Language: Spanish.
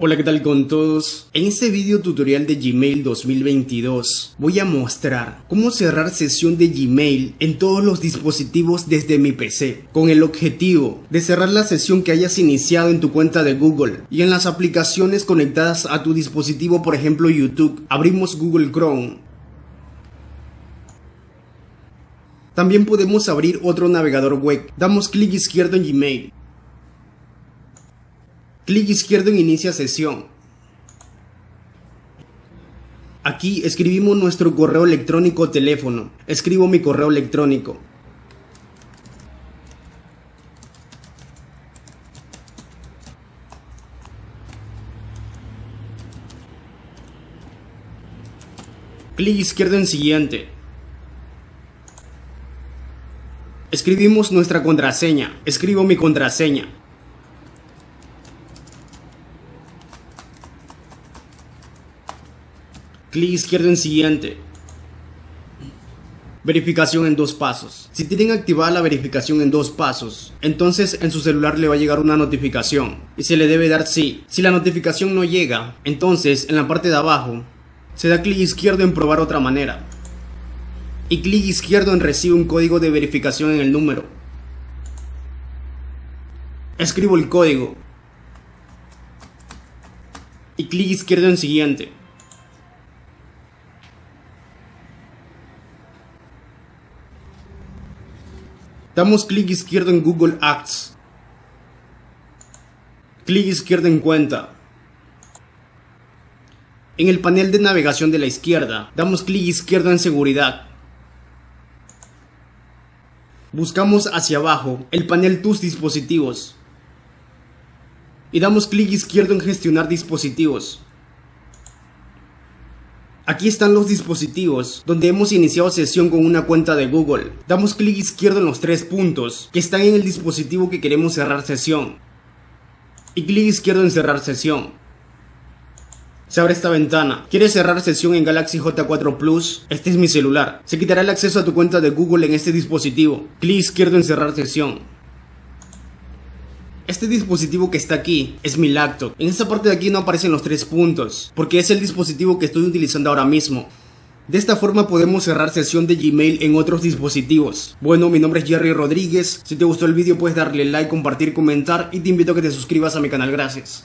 Hola, ¿qué tal con todos? En este video tutorial de Gmail 2022 voy a mostrar cómo cerrar sesión de Gmail en todos los dispositivos desde mi PC, con el objetivo de cerrar la sesión que hayas iniciado en tu cuenta de Google y en las aplicaciones conectadas a tu dispositivo, por ejemplo YouTube. Abrimos Google Chrome. También podemos abrir otro navegador web. Damos clic izquierdo en Gmail. Clic izquierdo en Inicia sesión. Aquí escribimos nuestro correo electrónico o teléfono. Escribo mi correo electrónico. Clic izquierdo en Siguiente. Escribimos nuestra contraseña. Escribo mi contraseña. Clic izquierdo en Siguiente. Verificación en 2 pasos. Si tienen activada la verificación en 2 pasos, entonces en su celular le va a llegar una notificación y se le debe dar sí. Si la notificación no llega, entonces en la parte de abajo se da clic izquierdo en Probar otra manera y clic izquierdo en Recibe un código de verificación en el número. Escribo el código y clic izquierdo en Siguiente. Damos clic izquierdo en Google Ads. Clic izquierdo en Cuenta. En el panel de navegación de la izquierda, damos clic izquierdo en Seguridad. Buscamos hacia abajo el panel Tus dispositivos. Y damos clic izquierdo en Gestionar dispositivos. Aquí están los dispositivos donde hemos iniciado sesión con una cuenta de Google. Damos clic izquierdo en los 3 puntos que están en el dispositivo que queremos cerrar sesión y clic izquierdo en Cerrar sesión. Se abre esta ventana. ¿Quieres cerrar sesión en Galaxy J4 Plus? Este es mi celular. Se quitará el acceso a tu cuenta de Google en este dispositivo. Clic izquierdo en Cerrar sesión. Este dispositivo que está aquí es mi laptop. En esta parte de aquí no aparecen los 3 puntos, porque es el dispositivo que estoy utilizando ahora mismo. De esta forma podemos cerrar sesión de Gmail en otros dispositivos. Bueno, mi nombre es Jerry Rodríguez. Si te gustó el vídeo puedes darle like, compartir, comentar y te invito a que te suscribas a mi canal. Gracias.